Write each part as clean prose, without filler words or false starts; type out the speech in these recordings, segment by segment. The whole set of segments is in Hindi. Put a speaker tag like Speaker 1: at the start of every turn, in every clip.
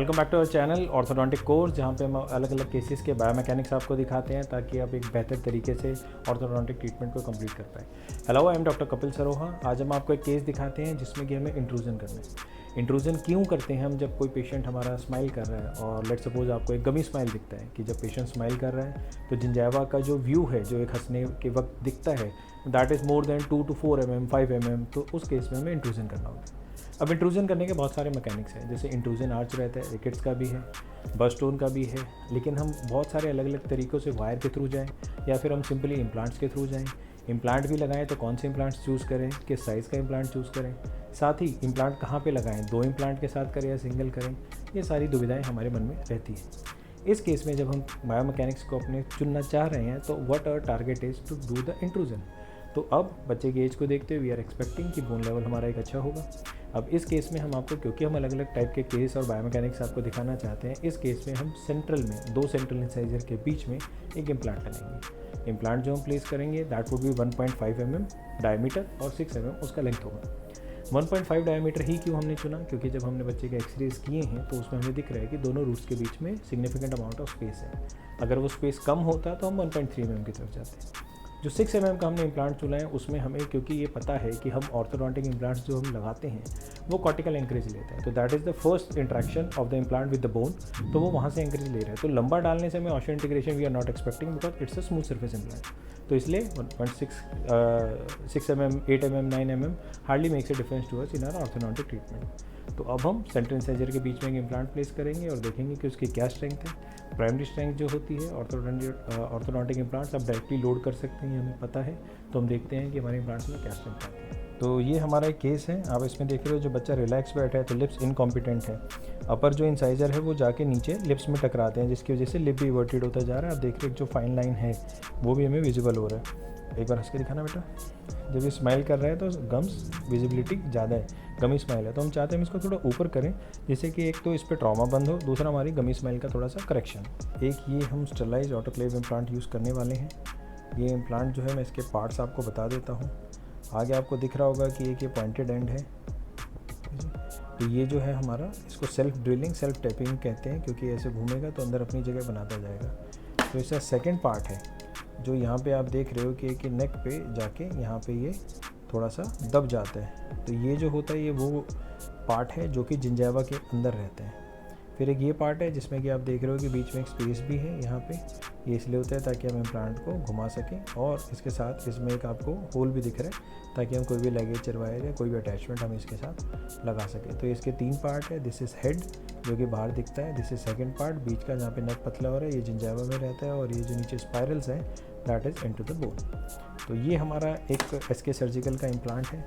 Speaker 1: Welcome back to our channel orthodontic course, जहाँ पे हम अलग अलग केसेस के बायोमैकेनिक्स आपको दिखाते हैं ताकि आप एक बेहतर तरीके से ऑर्थोडोंटिक ट्रीटमेंट को कंप्लीट कर पाए। Hello, I am doctor Kapil Saroha. आज हम आपको एक केस दिखाते हैं जिसमें कि हमें इंट्रूजन करना है। इंट्रूजन क्यों करते हैं हम? जब कोई पेशेंट हमारा स्माइल कर रहा है और लेट्स सपोज आपको एक गमी स्माइल दिखता है कि जब पेशेंट स्माइल कर रहा है तो जिंजावा का जो व्यू है, जो एक हंसने के वक्त दिखता है, that is more than 2 to 4 mm 5 mm, तो उस केस में हमें इंट्रूजन करना होता है। अब इंट्रूजन करने के बहुत सारे मैकेनिक्स हैं, जैसे इंट्रूजन आर्च रहता है, रिकेट्स का भी है, बर्स्टोन का भी है, लेकिन हम बहुत सारे अलग अलग तरीक़ों से वायर के थ्रू जाएं या फिर हम सिंपली इम्प्लांट्स के थ्रू जाएं। इम्प्लांट भी लगाएं तो कौन से इम्प्लांट्स चूज़ करें, किस साइज़ का इम्प्लांट चूज़ करें, साथ ही इम्प्लांट कहाँ पे लगाएं, 2 इम्प्लांट के साथ करें या सिंगल करें, ये सारी दुविधाएँ हमारे मन में रहती है। इस केस में जब हम बायोमैकेनिक्स को अपने चुनना चाह रहे हैं तो what our target is to do the intrusion. तो अब बच्चे की एज को देखते हुए वी आर एक्सपेक्टिंग कि बोन लेवल हमारा एक अच्छा होगा। अब इस केस में हम आपको, क्योंकि हम अलग अलग टाइप के केस और बायोमैकेनिक्स आपको दिखाना चाहते हैं, इस केस में हम सेंट्रल में 2 सेंट्रल इंसाइजर के बीच में एक इम्प्लांट लगाएंगे। इम्प्लांट जो हम प्लेस करेंगे that would be 1.5 mm diameter और 6 mm उसका लेंथ होगा। 1.5 डायमीटर ही क्यों हमने चुना? क्योंकि जब हमने बच्चे के एक्सरेज किए हैं तो उसमें हमें दिख रहा है कि दोनों रूट्स के बीच में सिग्निफिकेंट अमाउंट ऑफ स्पेस है। अगर वो स्पेस कम होता तो हम 1.3 mm की तरफ जाते हैं। जो 6 mm का हमने इम्प्लांट चुना है उसमें हमें, क्योंकि ये पता है कि हम ऑर्थोडोंटिक इम्प्लांट्स जो हम लगाते हैं वो कॉर्टिकल एंकरेज लेते हैं, तो that is the first interaction of the implant with the bone, तो वो वहाँ से एंकरेज ले रहे हैं। तो लंबा डालने से हमें osteo integration we are not expecting because it's a smooth surface implant. तो इसलिए 6 mm 8 mm 9 mm hardly makes a difference to us in our orthodontic treatment. तो अब हम सेंट्रल इंसाइजर के बीच में एक इम्प्लांट प्लेस करेंगे और देखेंगे कि उसकी क्या स्ट्रेंथ है। प्राइमरी स्ट्रेंथ जो होती है ऑर्थोडोंटिक इम्प्लांट्स आप डायरेक्टली लोड कर सकते हैं, हमें पता है, तो हम देखते हैं कि हमारे इम्प्लांट्स में क्या स्ट्रेंथ आती है। तो ये हमारा एक केस है, आप इसमें देख रहे हो जो बच्चा रिलैक्स बैठा है तो लिप्स इनकॉम्पिटेंट है। अपर जो इंसाइजर है वो जाके नीचे लिप्स में टकराते हैं, जिसकी वजह से लिप भी इवर्टेड होता जा रहा है। आप देख रहे हो जो फाइन लाइन है वो भी हमें विजिबल हो रहा है। एक बार हंस के दिखाना बेटा। जब ये स्माइल कर रहा है तो गम्स विजिबिलिटी ज़्यादा है, गमी स्माइल है, तो हम चाहते हैं हम इसको थोड़ा ऊपर करें जिससे कि एक तो इस पर ट्रॉमा बंद हो, दूसरा हमारी गमी स्माइल का थोड़ा सा करेक्शन। एक ये हम स्टरलाइज ऑटोक्लेव इम्प्लांट यूज़ करने वाले हैं। ये इम्प्लांट जो है, मैं इसके पार्ट्स आपको बता देता हूँ। आगे आपको दिख रहा होगा कि एक ये पॉइंटेड एंड है, तो ये जो है हमारा, इसको सेल्फ ड्रिलिंग सेल्फ टैपिंग कहते हैं, क्योंकि ऐसे घूमेगा तो अंदर अपनी जगह बनाता जाएगा। तो इसका सेकेंड पार्ट है जो यहाँ पे आप देख रहे हो कि नेक पे जाके यहाँ पे ये थोड़ा सा दब जाता है। तो ये जो होता है ये वो पार्ट है जो कि जिंजावा के अंदर रहता है। फिर एक ये पार्ट है जिसमें कि आप देख रहे हो कि बीच में एक स्पेस भी है यहाँ पे, ये इसलिए होता है ताकि हम इम्प्लांट को घुमा सकें, और इसके साथ इसमें एक आपको होल भी दिख रहा है ताकि हम कोई भी लगेज वायर या कोई भी अटैचमेंट हम इसके साथ लगा सकें। तो इसके 3 पार्ट है। दिस इज़ हेड जो कि बाहर दिखता है, दिस इज़ सेकेंड पार्ट, बीच का जहाँ पे नेक पतला हो रहा है ये जिंजावा में रहता है, और ये जो नीचे स्पायरल्स हैं that is into the bone. तो ये हमारा एक SK सर्जिकल का इम्प्लांट है।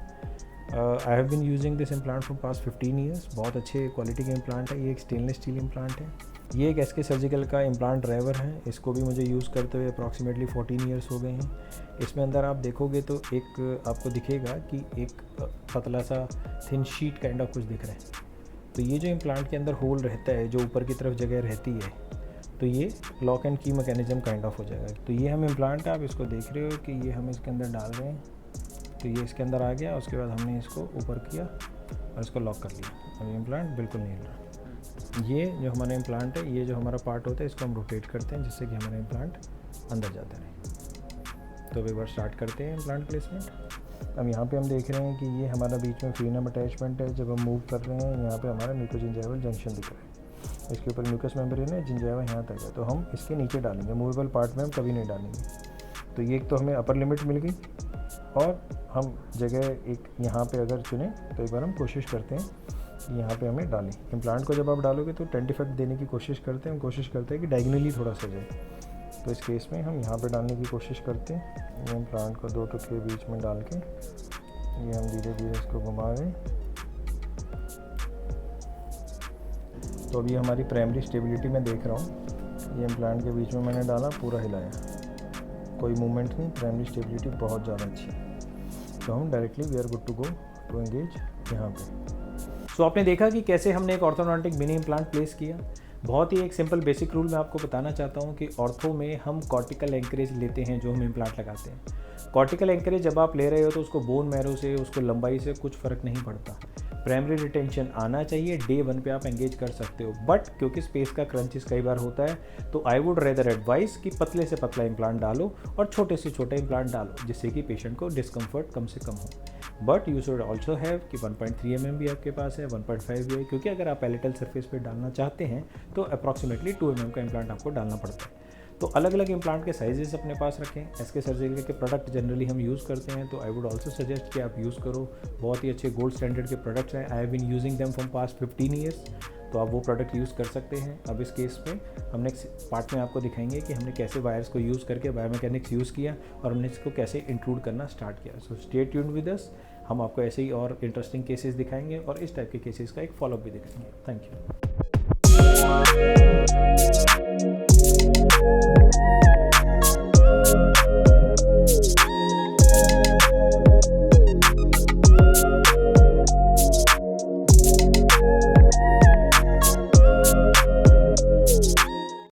Speaker 1: I have been using this implant from past 15 years. बहुत अच्छे क्वालिटी का इम्प्लांट है। ये एक स्टेनलेस स्टील इम्प्लांट है। ये एक SK सर्जिकल का इम्प्लांट ड्राइवर है। इसको भी मुझे यूज़ करते हुए अप्रॉक्सीमेटली 14 ईयर्स हो गए हैं। इसमें अंदर आप देखोगे तो एक आपको दिखेगा कि एक पतला सा थिन शीट काइंड ऑफ कुछ दिख रहा है। तो ये जो इम्प्लांट के अंदर होल रहता है, जो ऊपर की तरफ जगह रहती है, तो ये लॉक एंड की मैकेनिज्म काइंड ऑफ हो जाएगा। तो ये हम इम्प्लांट है, आप इसको देख रहे हो कि ये हम इसके अंदर डाल रहे हैं, तो ये इसके अंदर आ गया। उसके बाद हमने इसको ऊपर किया और इसको लॉक कर लिया। अब इम्प्लांट बिल्कुल नहीं हिल रहा। ये जो हमारा इम्प्लांट है, ये जो हमारा पार्ट होता है, इसको हम रोटेट करते हैं जिससे कि हमारा इम्प्लांट अंदर जाता रहे। तो एक बार स्टार्ट करते हैं इम्प्लांट प्लेसमेंट। अब यहाँ पे हम देख रहे हैं कि ये हमारा बीच में फ्रीनम अटैचमेंट है। जब हम मूव कर रहे हैं यहाँ पे हमारा म्यूकोजिंजाइवल जंक्शन दिख रहा है, इसके ऊपर म्यूकस मेम्ब्रेन है, जिंजाइवा यहाँ तक है, तो हम इसके नीचे डालेंगे। मूवेबल पार्ट में हम कभी नहीं डालेंगे। तो ये एक तो हमें अपर लिमिट मिल गई, और हम जगह एक यहाँ पे अगर चुने तो एक बार हम कोशिश करते हैं कि यहाँ पे हमें डालें। इम्प्लांट को जब आप डालोगे तो टेंट इफेक्ट देने की कोशिश करते हैं, हम कोशिश करते हैं कि डायगनली थोड़ा सा जाए। तो इस केस में हम यहाँ पे डालने की कोशिश करते हैं। ये इम्प्लांट को 2 टुकड़े बीच में डाल के ये हम धीरे धीरे इसको घुमा रहे हैं। तो अभी हमारी प्राइमरी स्टेबिलिटी में देख रहा हूँ, ये इम्प्लांट के बीच में मैंने डाला, पूरा हिलाया, कोई मूवमेंट नहीं, प्राइमरी स्टेबिलिटी बहुत ज़्यादा अच्छी है। तो हम directly we are good to go to engage यहाँ पे। सो आपने देखा कि कैसे हमने एक ऑर्थोडोंटिक मिनी इम्प्लांट प्लेस किया। बहुत ही एक सिंपल बेसिक रूल मैं आपको बताना चाहता हूँ कि ऑर्थो में हम कॉर्टिकल एंकरेज लेते हैं जो हम इम्प्लांट लगाते हैं। कॉर्टिकल एंकरेज जब आप ले रहे हो तो उसको बोन मैरो से, उसको लंबाई से कुछ फ़र्क नहीं पड़ता। प्राइमरी रिटेंशन आना चाहिए, डे 1 पे आप एंगेज कर सकते हो, बट क्योंकि स्पेस का क्रंचेस कई बार होता है तो आई वुड रेदर एडवाइस कि पतले से पतला इम्प्लांट डालो और छोटे से छोटा इम्प्लांट डालो, जिससे कि पेशेंट को डिस्कम्फर्ट कम से कम हो। But you should also have कि 1.3 mm भी आपके पास है, 1.5 भी है, क्योंकि अगर आप पैलेटल सरफेस पे डालना चाहते हैं तो अप्रॉक्सीमेटली 2 mm का इम्प्लांट आपको डालना पड़ता है। तो अलग अलग इम्प्लांट के साइजेस अपने पास रखें। एसके सर्जिकल के प्रोडक्ट जनरली हम यूज़ करते हैं, तो आई वुड ऑल्सो सजेस्ट कि आप यूज़ करो। बहुत ही अच्छे गोल्ड स्टैंडर्ड के प्रोडक्ट्स हैं, I have been using them from past 15 years, तो आप वो प्रोडक्ट यूज़ कर सकते हैं। अब इस केस में हम नेक्स्ट पार्ट में आपको दिखाएंगे कि हमने कैसे वायर्स को यूज़ करके बायोमैकेनिक्स यूज़ किया और हमने इसको कैसे इंक्लूड करना स्टार्ट किया। So stay tuned with us, हम आपको ऐसे ही और इंटरेस्टिंग केसेस दिखाएंगे और इस टाइप के केसेस का एक फॉलोअप भी दिखाएंगे। Thank you.